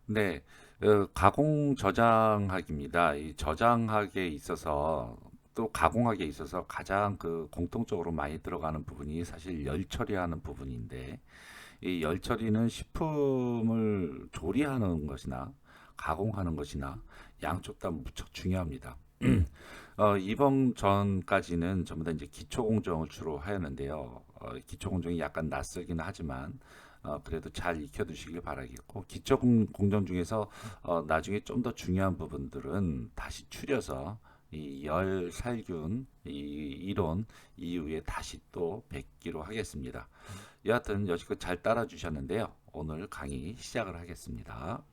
네, 가공 저장학입니다. 이 저장학에 있어서 또 가공학에 있어서 가장 그 공통적으로 많이 들어가는 부분이 사실 열 처리하는 부분인데 이 열 처리는 식품을 조리하는 것이나 가공하는 것이나 양쪽 다 무척 중요합니다. 이번 전까지는 전부 다 이제 기초 공정을 주로 하였는데요. 기초 공정이 약간 낯설긴 하지만 그래도 잘 익혀두시길 바라겠고 기초 공정 중에서 나중에 좀 더 중요한 부분들은 다시 추려서 이 열 살균 이 이론 이후에 다시 또 뵙기로 하겠습니다. 여하튼 여지껏 잘 따라 주셨는데요. 오늘 강의 시작을 하겠습니다.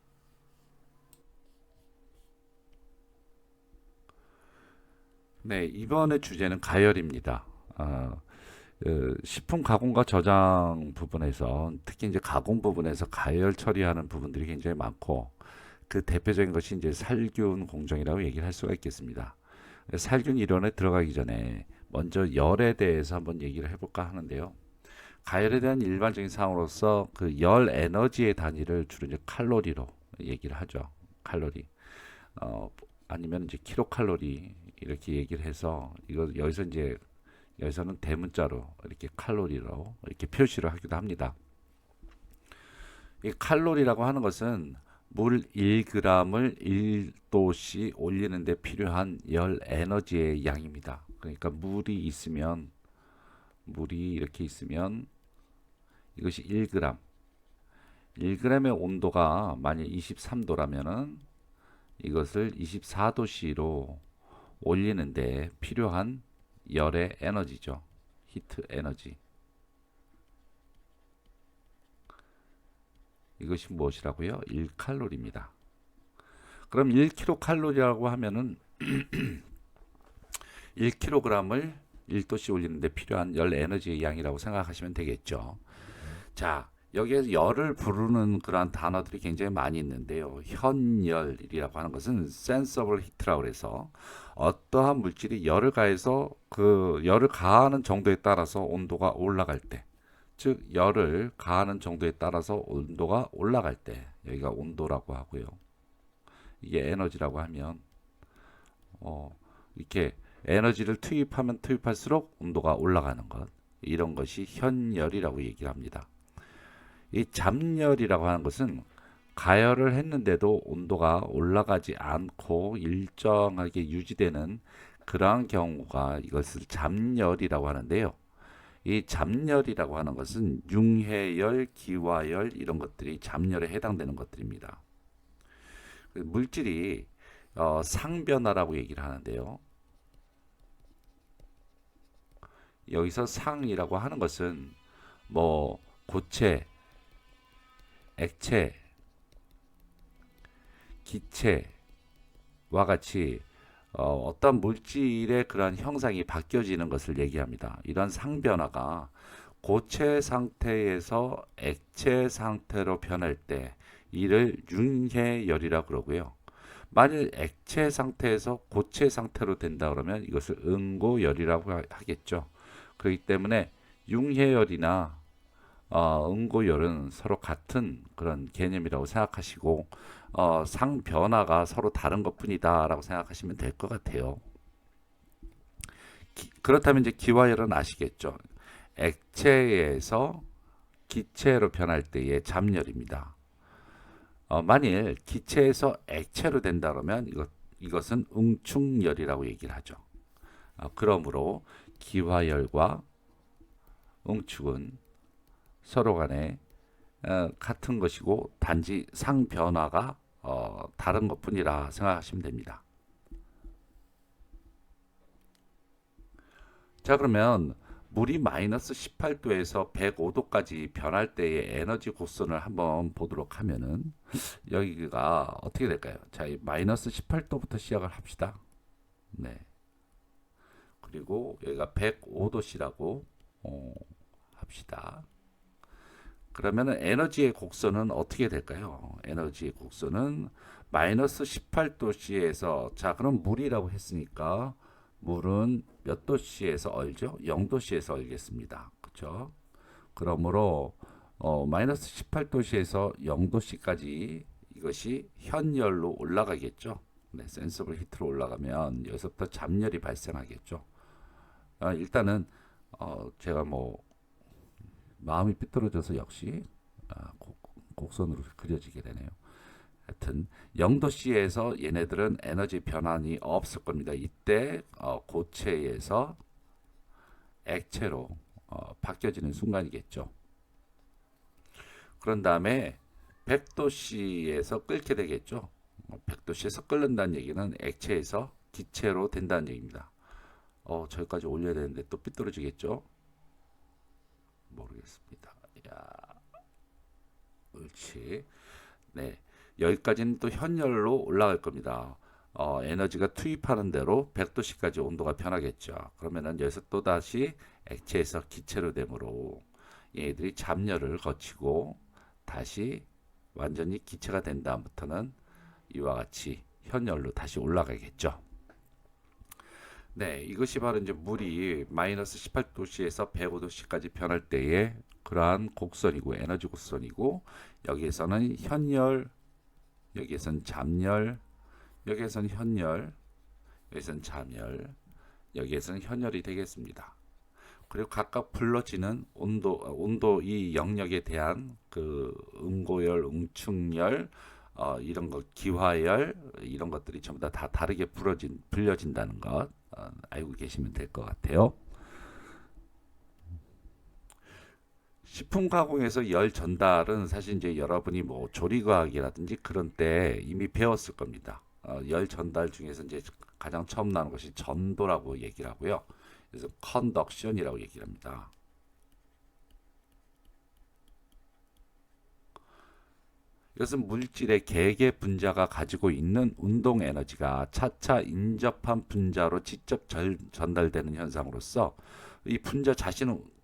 네, 이번의 주제는 가열입니다. 식품 가공과 저장 부분에서 특히 이제 가공 부분에서 가열 처리하는 부분들이 굉장히 많고 그 대표적인 것이 이제 살균 공정이라고 얘기를 할 수가 있겠습니다. 살균 이론에 들어가기 전에 먼저 열에 대해서 한번 얘기를 해볼까 하는데요. 가열에 대한 일반적인 사항으로서 그 열 에너지의 단위를 주로 이제 칼로리로 얘기를 하죠. 칼로리. 어, 아니면 이제 킬로칼로리 이렇게 얘기를 해서 이거 여기서는 대문자로 이렇게 칼로리로 이렇게 표시를 하기도 합니다. 이 칼로리라고 하는 것은 물 1g을 1도씨 올리는데 필요한 열 에너지의 양입니다. 그러니까 물이 이렇게 있으면 이것이 1g. 1g의 온도가 만약 23도라면은 이것을 24도씨로 올리는데 필요한 열의 에너지죠. 히트 에너지. 이것이 무엇이라고요? 1칼로리입니다. 그럼 1kcal라고 하면은 1kg을 1도씨 올리는데 필요한 열 에너지의 양이라고 생각하시면 되겠죠. 자, 여기에서 열을 부르는 그러한 단어들이 굉장히 많이 있는데요. 현열이라고 하는 것은 sensible heat라고 해서 어떠한 물질이 열을 가해서 그 열을 가하는 정도에 따라서 온도가 올라갈 때, 즉 열을 가하는 정도에 따라서 온도가 올라갈 때 여기가 온도라고 하고요. 이게 에너지라고 하면 이렇게 에너지를 투입하면 투입할수록 온도가 올라가는 것, 이런 것이 현열이라고 얘기를 합니다. 이 잡열이라고 하는 것은 가열을 했는데도 온도가 올라가지 않고 일정하게 유지되는 그러한 경우가 이것을 잡열이라고 하는데요. 이 잡열이라고 하는 것은 융해열, 기화열 이런 것들이 잡열에 해당되는 것들입니다. 물질이 상변화라고 얘기를 하는데요. 여기서 상이라고 하는 것은 뭐 고체, 액체, 기체와 같이 어떤 물질의 그러한 형상이 바뀌어지는 것을 얘기합니다. 이런 상변화가 고체 상태에서 액체 상태로 변할 때 이를 융해열이라 그러고요. 만일 액체 상태에서 고체 상태로 된다 그러면 이것을 응고열이라고 하겠죠. 그렇기 때문에 융해열이나 응고열은 서로 같은 그런 개념이라고 생각하시고 상변화가 서로 다른 것뿐이다라고 생각하시면 될 것 같아요. 그렇다면 이제 기화열은 아시겠죠? 액체에서 기체로 변할 때의 잡열입니다. 만일 기체에서 액체로 된다 그러면 이것은 응축열이라고 얘기를 하죠. 그러므로 기화열과 응축은 서로 간에 같은 것이고 단지 상변화가 다른 것뿐이라 생각하시면 됩니다. 자, 그러면 물이 마이너스 18도에서 105도까지 변할 때의 에너지 곡선을 한번 보도록 하면은 여기가 어떻게 될까요? 자, 이 마이너스 18도부터 시작을 합시다. 네. 그리고 여기가 105도씨라고 합시다. 그러면 에너지의 곡선은 어떻게 될까요? 에너지의 곡선은 마이너스 18도씨에서 자 그럼 물이라고 했으니까 물은 몇 도씨에서 얼죠? 0도씨에서 얼겠습니다. 그렇죠? 그러므로 마이너스 18도씨에서 0도씨까지 이것이 현열로 올라가겠죠. 네, 센서블 히트로 올라가면 여기서부터 잡열이 발생하겠죠. 일단은 제가 뭐 마음이 삐뚤어져서 역시 곡선으로 그려지게 되네요. 하여튼 0도씨에서 얘네들은 에너지 변환이 없을 겁니다. 이때 고체에서 액체로 바뀌어지는 순간이겠죠. 그런 다음에 100도씨에서 끓게 되겠죠. 100도씨에서 끓는다는 얘기는 액체에서 기체로 된다는 얘기입니다. 저기까지 올려야 되는데 또 삐뚤어지겠죠. 모르겠습니다. 야, 옳지. 네, 여기까지는 또 현열로 올라갈 겁니다. 에너지가 투입하는 대로 100도씨까지 온도가 변하겠죠. 그러면은 여기서 또 다시 액체에서 기체로 되므로 얘들이 잡열을 거치고 다시 완전히 기체가 된 다음부터는 이와 같이 현열로 다시 올라가겠죠. 네, 이것이 바로 이제 물이 마이너스 18도씨에서 105도씨까지 변할 때의 그러한 곡선이고 에너지 곡선이고, 여기에서는 현열, 여기에서는 잡열, 여기에서는 현열, 여기에서는 잡열, 여기에서는 현열이 되겠습니다. 그리고 각각 불러지는 온도 이 영역에 대한 그 음고열, 음축열, 이런 것, 기화열, 이런 것들이 전부 다 다르게 불려진다는 것 알고 계시면 될 것 같아요. 식품 가공에서 열 전달은 사실 이제 여러분이 뭐 조리과학이라든지 그런 때 이미 배웠을 겁니다. 열 전달 중에서 이제 가장 처음 나오는 것이 전도라고 얘기를 하고요. 그래서 컨덕션이라고 얘기를 합니다. 이것은 물질의 개개 분자가 가지고 있는 운동 에너지가 차차 인접한 분자로 직접 전달되는 현상으로서 이 분자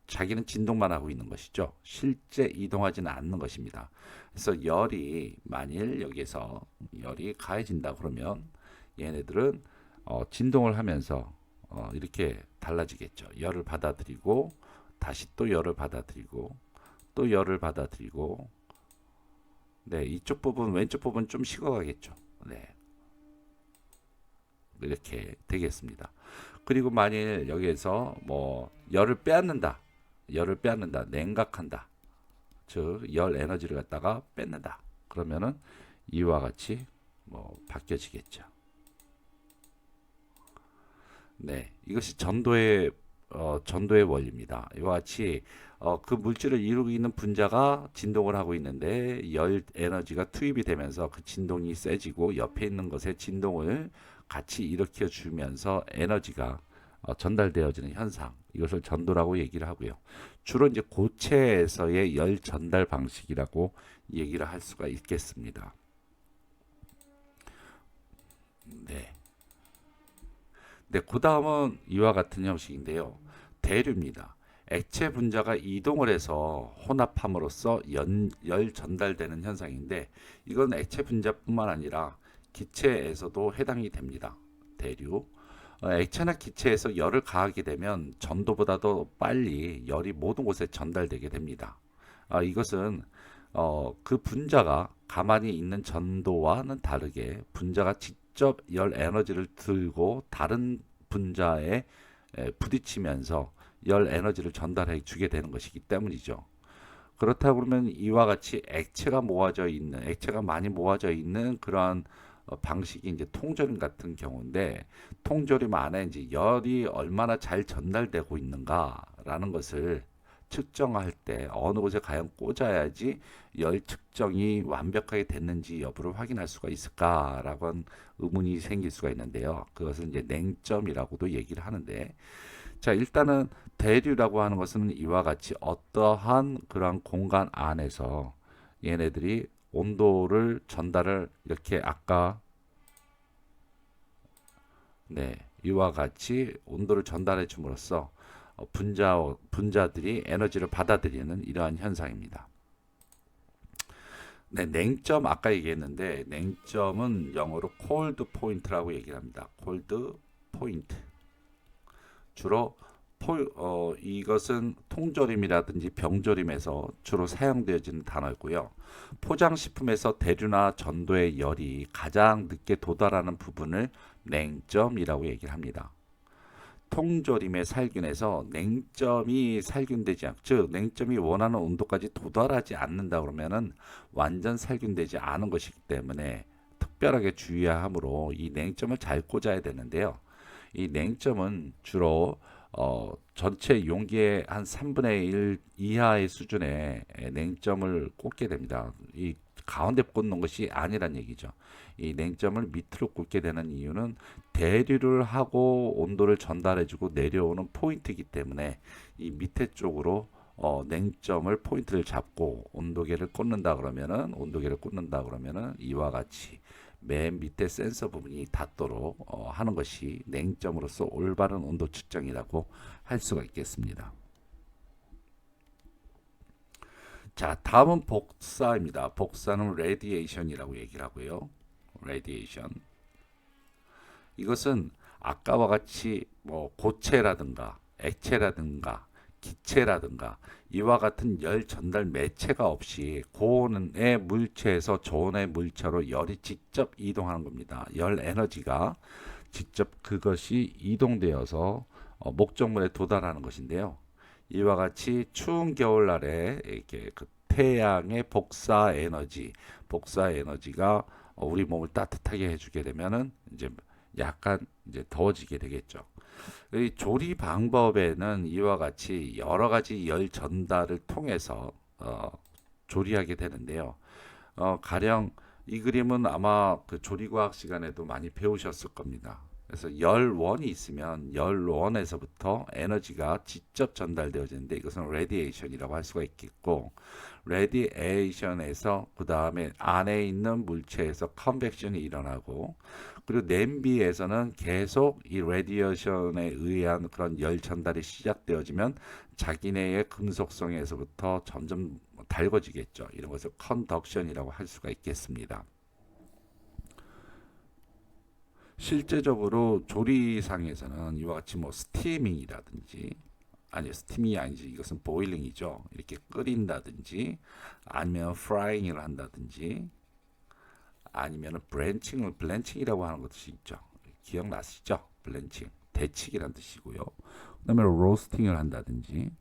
자기는 진동만 하고 있는 것이죠. 실제 이동하지는 않는 것입니다. 그래서 열이 만일 여기에서 열이 가해진다 그러면 얘네들은 진동을 하면서 이렇게 달라지겠죠. 열을 받아들이고 다시 또 열을 받아들이고 또 열을 받아들이고, 네, 이쪽 부분 왼쪽 부분 좀 식어가겠죠. 네, 이렇게 되겠습니다. 그리고 만일 여기에서 뭐 열을 빼앗는다, 냉각한다, 즉 열 에너지를 갖다가 뺏는다, 그러면은 이와 같이 뭐 바뀌어지겠죠. 네, 이것이 전도의 원리입니다. 이와 같이 그 물질을 이루고 있는 분자가 진동을 하고 있는데 열 에너지가 투입이 되면서 그 진동이 세지고 옆에 있는 것의 진동을 같이 일으켜 주면서 에너지가 전달되어지는 현상, 이것을 전도라고 얘기를 하고요. 주로 이제 고체에서의 열 전달 방식이라고 얘기를 할 수가 있겠습니다. 네. 네, 그 다음은 이와 같은 형식인데요. 대류입니다. 액체 분자가 이동을 해서 혼합함으로써 열 전달되는 현상인데, 이건 액체 분자뿐만 아니라 기체에서도 해당이 됩니다. 대류. 액체나 기체에서 열을 가하게 되면 전도보다도 빨리 열이 모든 곳에 전달되게 됩니다. 이것은 그 분자가 가만히 있는 전도와는 다르게 분자가 직접 열 에너지를 들고 다른 분자에 부딪히면서 열 에너지를 전달해 주게 되는 것이기 때문이죠. 그렇다 그러면 이와 같이 액체가 많이 모아져 있는 그러한 방식이 이제 통조림 같은 경우인데, 통조림 안에 이제 열이 얼마나 잘 전달되고 있는가라는 것을 측정할 때 어느 곳에 과연 꽂아야지 열 측정이 완벽하게 됐는지 여부를 확인할 수가 있을까라고 하는 의문이 생길 수가 있는데요. 그것은 이제 냉점이라고도 얘기를 하는데, 자, 일단은 대류라고 하는 것은 이와 같이 어떠한 그런 공간 안에서 얘네들이 온도를 전달을 이렇게 아까, 네, 이와 같이 온도를 전달해 줌으로써 분자들이 에너지를 받아들이는 이러한 현상입니다. 네, 냉점 아까 얘기했는데 냉점은 영어로 콜드 포인트라고 얘기를 합니다. 콜드 포인트. 주로 이것은 통조림이라든지 병조림에서 주로 사용되어지는 단어이고요. 포장식품에서 대류나 전도의 열이 가장 늦게 도달하는 부분을 냉점이라고 얘기를 합니다. 통조림의 살균에서 냉점이 살균되지 않고, 즉 냉점이 원하는 온도까지 도달하지 않는다 그러면은 완전 살균되지 않은 것이기 때문에 특별하게 주의해야 하므로 이 냉점을 잘 꽂아야 되는데요. 이 냉점은 주로 전체 용기의 한 3분의 1 이하의 수준의 냉점을 꽂게 됩니다. 이 가운데 꽂는 것이 아니란 얘기죠. 이 냉점을 밑으로 꽂게 되는 이유는 대류를 하고 온도를 전달해주고 내려오는 포인트이기 때문에 이 밑에 쪽으로 냉점을 포인트를 잡고 온도계를 꽂는다 그러면은 이와 같이 맨 밑에 센서 부분이 닿도록 하는 것이 냉점으로서 올바른 온도 측정이라고 할 수가 있겠습니다. 자, 다음은 복사입니다. 복사는 레디에이션이라고 얘기를 하고요. 레디에이션. 이것은 아까와 같이 뭐 고체라든가 액체라든가 기체라든가 이와 같은 열 전달 매체가 없이 고온의 물체에서 저온의 물체로 열이 직접 이동하는 겁니다. 열 에너지가 직접 그것이 이동되어서 목적물에 도달하는 것인데요. 이와 같이 추운 겨울날에 이렇게 그 태양의 복사 에너지가 우리 몸을 따뜻하게 해주게 되면은 이제 약간 이제 더워지게 되겠죠. 이 조리 방법에는 이와 같이 여러 가지 열 전달을 통해서 조리하게 되는데요. 가령 이 그림은 아마 그 조리과학 시간에도 많이 배우셨을 겁니다. 그래서 열원이 있으면 열원에서부터 에너지가 직접 전달되어지는데 이것은 레디에이션이라고 할 수가 있겠고, 레디에이션에서 그 다음에 안에 있는 물체에서 컨벡션이 일어나고, 그리고 냄비에서는 계속 이 레디에이션에 의한 그런 열 전달이 시작되어지면 자기네의 금속성에서부터 점점 달궈지겠죠. 이런 것을 컨덕션이라고 할 수가 있겠습니다. 실제적으로 조리상에서는 이와 같이 뭐 스티밍이라든지, 아니 스팀이 아니지, 이것은 보일링이죠. 이렇게 끓인다든지 아니면 프라이잉을 한다든지 아니면 블렌칭이라고 하는 것이 있죠. 기억나시죠? 블렌칭 데치기란 뜻이고요. 그다음에 로스팅을 한다든지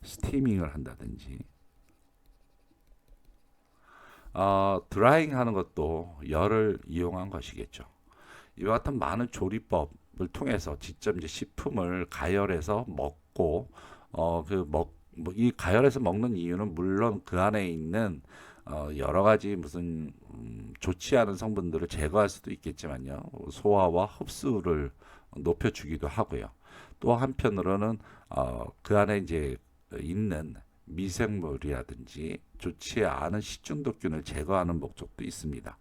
스티밍을 한다든지 드라잉 하는 것도 열을 이용한 것이겠죠. 이와 같은 많은 조리법을 통해서 직접 이제 식품을 가열해서 먹고 이 가열해서 먹는 이유는 물론 그 안에 있는 여러 가지 무슨 좋지 않은 성분들을 제거할 수도 있겠지만요. 소화와 흡수를 높여주기도 하고요. 또 한편으로는 그 안에 이제 있는 미생물이라든지 좋지 않은 식중독균을 제거하는 목적도 있습니다.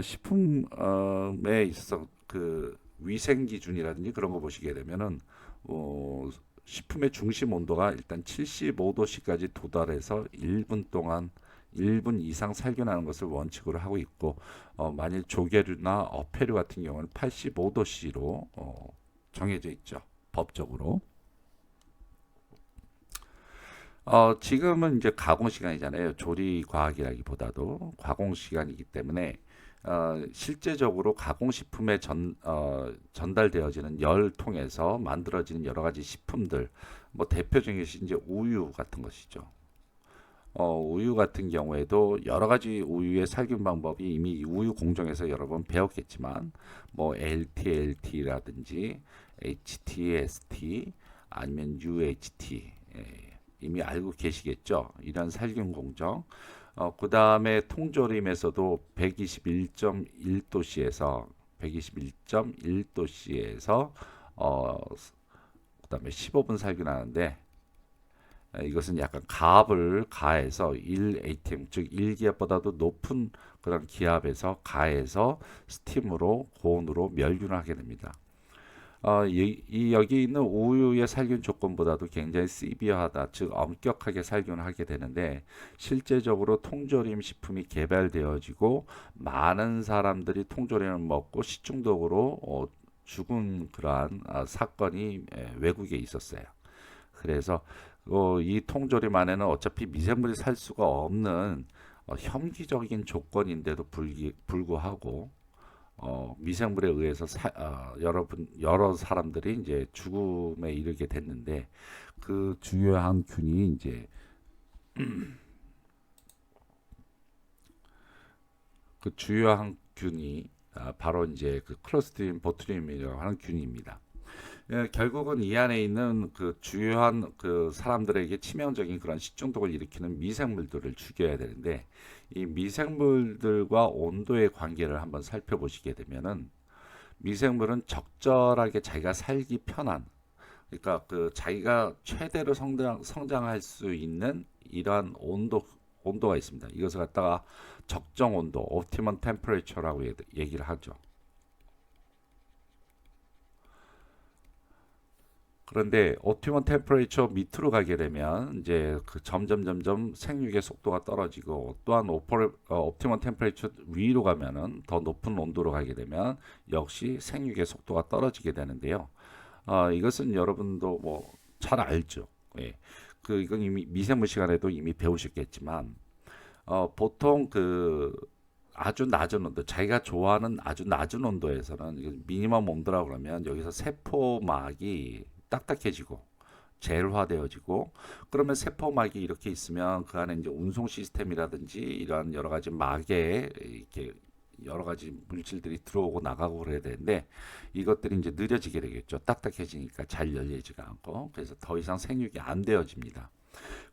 식품에 있어서 그 위생 기준이라든지 그런 거 보시게 되면은 식품의 중심 온도가 일단 75도씨까지 도달해서 1분 이상 살균하는 것을 원칙으로 하고 있고, 만일 조개류나 어패류 같은 경우는 85도씨로 정해져 있죠. 법적으로. 지금은 이제 가공 시간이잖아요. 조리 과학이라기보다도 가공 시간이기 때문에 실제적으로 가공식품에 전달되어지는 열 통해서 만들어지는 여러 가지 식품들, 뭐 대표적인 것이 이제 우유 같은 것이죠. 우유 같은 경우에도 여러 가지 우유의 살균 방법이 이미 우유 공정에서 여러 번 배웠겠지만, 뭐 LTLT라든지 HTST 아니면 UHT, 이미 알고 계시겠죠? 이런 살균 공정. 그 다음에 통조림에서도 121.1도씨에서 그 다음에 15분 살균하는데, 이것은 약간 가압을 가해서 1atm, 즉 1기압보다도 높은 그런 기압에서 가해서 스팀으로 고온으로 멸균을 하게 됩니다. 여기 있는 우유의 살균 조건보다도 굉장히 시비어하다, 즉 엄격하게 살균을 하게 되는데, 실제적으로 통조림 식품이 개발되어지고 많은 사람들이 통조림을 먹고 식중독으로 죽은 그러한 사건이 외국에 있었어요. 그래서 이 통조림 안에는 어차피 미생물이 살 수가 없는 혐기적인 조건인데도 불구하고 미생물에 의해서 여러 사람들이 이제 죽음에 이르게 됐는데 그 주요한 균이 이제 그 주요한 균이 바로 이제 그 클로스트림 보tuli움이라고 하는 균입니다. 결국은 이 안에 있는 그 주요한 그 사람들에게 치명적인 그런 식중독을 일으키는 미생물들을 죽여야 되는데 이 미생물들과 온도의 관계를 한번 살펴보시게 되면은 미생물은 적절하게 자기가 살기 편한 그러니까 그 자기가 최대로 성장할 수 있는 이러한 온도가 있습니다. 이것을 갖다가 적정 온도, optimum temperature라고 얘기를 하죠. 그런데 optimum temperature 밑으로 가게 되면 이제 그 점점 생육의 속도가 떨어지고 또한 optimum temperature 위로 가면은 더 높은 온도로 가게 되면 역시 생육의 속도가 떨어지게 되는데요. 이것은 여러분도 뭐 잘 알죠. 예. 이건 이미 미생물 시간에도 이미 배우셨겠지만 보통 그 아주 낮은 온도, 자기가 좋아하는 아주 낮은 온도에서는 미니멈 온도라고 그러면 여기서 세포막이 딱딱해지고 젤화되어지고 그러면 세포막이 이렇게 있으면 그 안에 이제 운송 시스템이라든지 이러한 여러 가지 막에 이렇게 여러 가지 물질들이 들어오고 나가고 그래야 되는데 이것들이 이제 느려지게 되겠죠. 딱딱해지니까 잘 열리지가 않고 그래서 더 이상 생육이 안 되어집니다.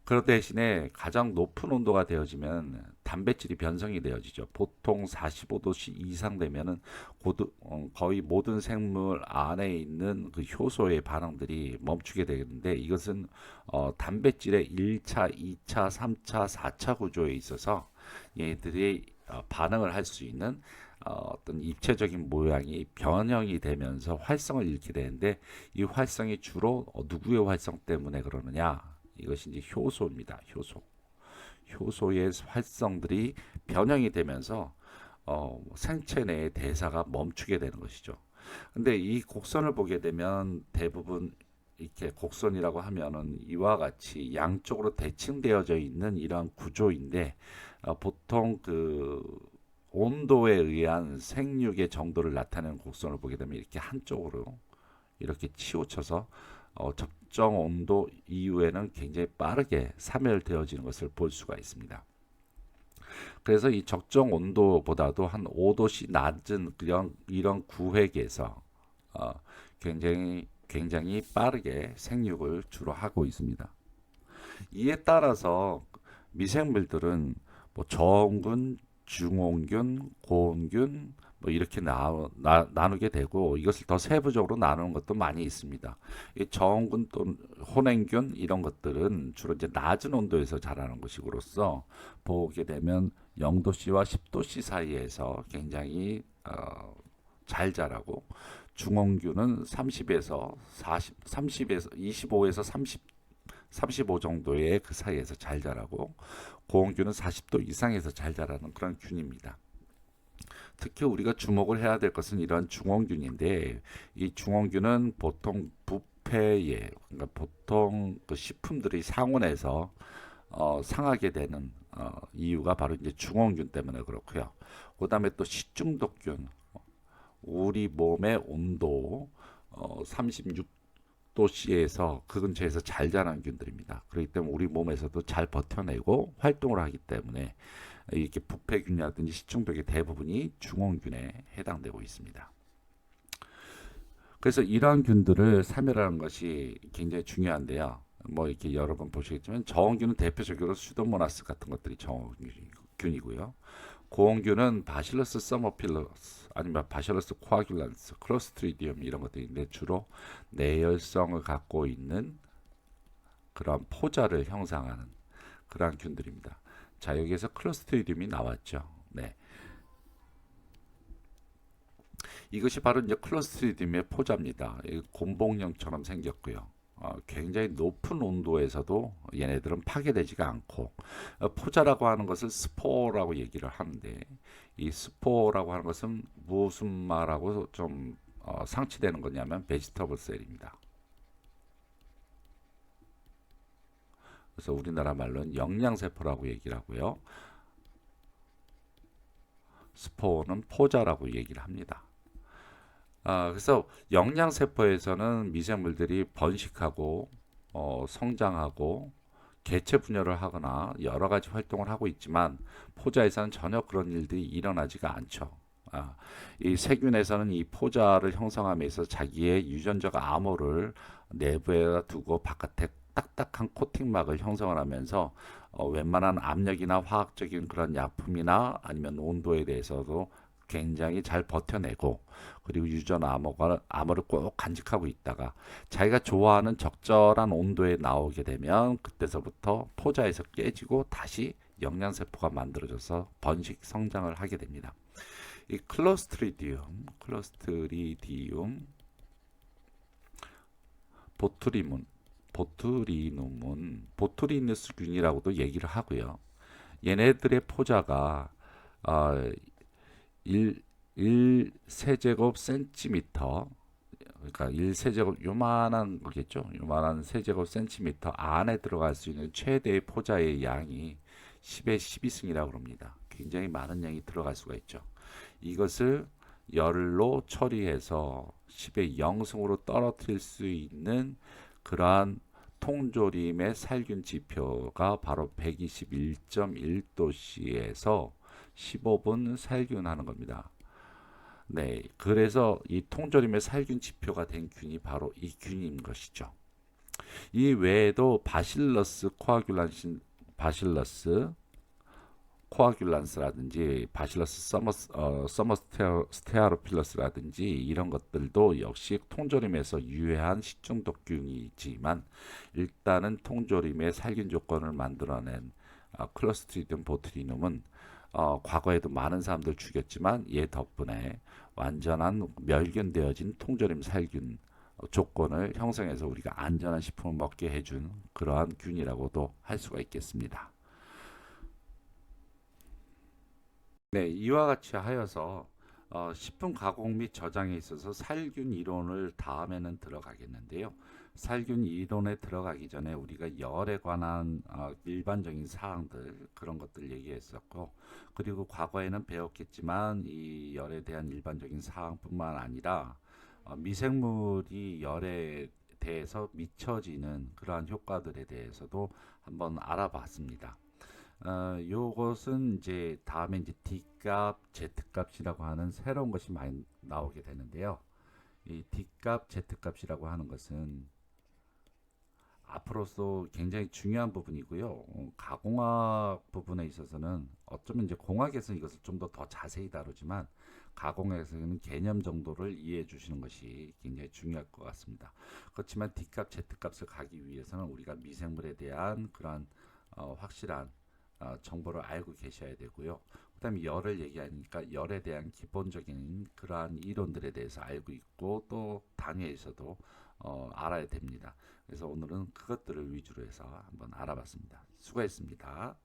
그 대신에 가장 높은 온도가 되어지면 단백질이 변성이 되어지죠. 보통 45도 이상 되면은 거의 모든 생물 안에 있는 그 효소의 반응들이 멈추게 되는데 이것은 단백질의 1차, 2차, 3차, 4차 구조에 있어서 얘들이 반응을 할 수 있는 어떤 입체적인 모양이 변형이 되면서 활성을 잃게 되는데 이 활성이 주로 누구의 활성 때문에 그러느냐? 이것이 이제 효소입니다. 효소의 활성들이 변형이 되면서 생체 내의 대사가 멈추게 되는 것이죠. 근데 이 곡선을 보게 되면 대부분 이렇게 곡선이라고 하면은 이와 같이 양쪽으로 대칭되어져 있는 이러한 구조인데 보통 그 온도에 의한 생육의 정도를 나타내는 곡선을 보게 되면 이렇게 한쪽으로 이렇게 치우쳐서 적정 온도 이후에는 굉장히 빠르게 사멸되어지는 것을 볼 수가 있습니다. 그래서 이 적정 온도보다도 한 5도씨 낮은 이런 구획에서 어, 굉장히 빠르게 생육을 주로 하고 있습니다. 이에 따라서 미생물들은 뭐 저온균, 중온균, 고온균 뭐 이렇게 나누게 되고 이것을 더 세부적으로 나누는 것도 많이 있습니다. 이 저온균 또 혼행균 이런 것들은 주로 이제 낮은 온도에서 자라는 것이로서 보게 되면 0도씨와 10도씨 사이에서 굉장히 잘 자라고 중온균은 30에서 25에서 35 정도의 그 사이에서 잘 자라고 고온균은 40도 이상에서 잘 자라는 그런 균입니다. 특히 우리가 주목을 해야 될 것은 이런 중원균인데 이 중원균은 보통 부패에 그러니까 보통 그 식품들이 상온에서 상하게 되는 이유가 바로 이제 중원균 때문에 그렇고요. 그다음에 또 식중독균 우리 몸의 온도 36도씨에서 그 근처에서 잘 자라는 균들입니다. 그렇기 때문에 우리 몸에서도 잘 버텨내고 활동을 하기 때문에 이렇게 부패균이라든지 식중독의 대부분이 중원균에 해당되고 있습니다. 그래서 이러한 균들을 사멸하는 것이 굉장히 중요한데요. 뭐 이렇게 여러 번 보시겠지만 저온균은 대표적으로 수도모나스 같은 것들이 저온균이고요. 고온균은 바실러스 서머필러스 아니면 바실러스 코아귤란스, 클로스트리디움 이런 것들인데 주로 내열성을 갖고 있는 그런 포자를 형성하는 그러한 균들입니다. 자, 여기에서 클로스트리디움이 나왔죠. 네. 이것이 바로 이제 클로스트리디움의 포자입니다. 곰봉령처럼 생겼고요. 굉장히 높은 온도에서도 얘네들은 파괴되지가 않고 포자라고 하는 것을 스포라고 얘기를 하는데 이 스포라고 하는 것은 무슨 말하고 좀 상치되는 거냐면 베지터블 셀입니다. 그래서 우리나라 말로는 영양세포라고 얘기를 하고요. 스포는 포자라고 얘기를 합니다. 그래서 영양세포에서는 미생물들이 번식하고 성장하고 개체 분열을 하거나 여러 가지 활동을 하고 있지만 포자에서는 전혀 그런 일들이 일어나지가 않죠. 이 세균에서는 이 포자를 형성하면서 자기의 유전적 암호를 내부에 두고 바깥에 딱딱한 코팅막을 형성을 하면서 웬만한 압력이나 화학적인 그런 약품이나 아니면 온도에 대해서도 굉장히 잘 버텨내고, 그리고 유전 암호를 꼭 간직하고 있다가 자기가 좋아하는 적절한 온도에 나오게 되면 그때서부터 포자에서 깨지고 다시 영양세포가 만들어져서 번식 성장을 하게 됩니다. 이 클로스트리디움, 보투리눔은 보투리누스균이라고도 얘기를 하고요. 얘네들의 포자가 어, 1세제곱 센티미터, 그러니까 1세제곱 요만한 거겠죠. 요만한 세제곱 센티미터 안에 들어갈 수 있는 최대의 포자의 양이 10의 12승이라고 합니다. 굉장히 많은 양이 들어갈 수가 있죠. 이것을 열로 처리해서 10의 0승으로 떨어뜨릴 수 있는 그러한 통조림의 살균 지표가 바로 121.1도씨에서 15분 살균하는 겁니다. 네, 그래서 이 통조림의 살균 지표가 된 균이 바로 이 균인 것이죠. 이 외에도 코아귤란스라든지 서머스테아로필러스라든지 이런 것들도 역시 통조림에서 유해한 식중독균이지만, 일단은 통조림의 살균 조건을 만들어낸 클로스트리디움 보tulinum은 과거에도 많은 사람들 죽였지만 얘 덕분에 완전한 멸균되어진 통조림 살균 조건을 형성해서 우리가 안전한 식품을 먹게 해준 그러한 균이라고도 할 수가 있겠습니다. 네, 이와 같이 하여서 식품 가공 및 저장에 있어서 살균 이론을 다음에는 들어가겠는데요. 살균 이론에 들어가기 전에 우리가 열에 관한 일반적인 사항들, 그런 것들 얘기했었고, 그리고 과거에는 배웠겠지만 이 열에 대한 일반적인 사항뿐만 아니라 미생물이 열에 대해서 미쳐지는 그러한 효과들에 대해서도 한번 알아봤습니다. 요것은 이제 다음에 이제 D값, Z값이라고 하는 새로운 것이 많이 나오게 되는데요. 이 D값, Z값이라고 하는 것은 앞으로서 굉장히 중요한 부분이고요. 가공학 부분에 있어서는 어쩌면 이제 공학에서는 이것을 좀 더 자세히 다루지만 가공에서는 개념 정도를 이해해 주시는 것이 굉장히 중요할 것 같습니다. 그렇지만 D값, Z값을 가기 위해서는 우리가 미생물에 대한 그러한 확실한 정보를 알고 계셔야 되고요. 그 다음에 열을 얘기하니까 열에 대한 기본적인 그러한 이론들에 대해서 알고 있고, 또 단위에서도 알아야 됩니다. 그래서 오늘은 그것들을 위주로 해서 한번 알아봤습니다. 수고했습니다.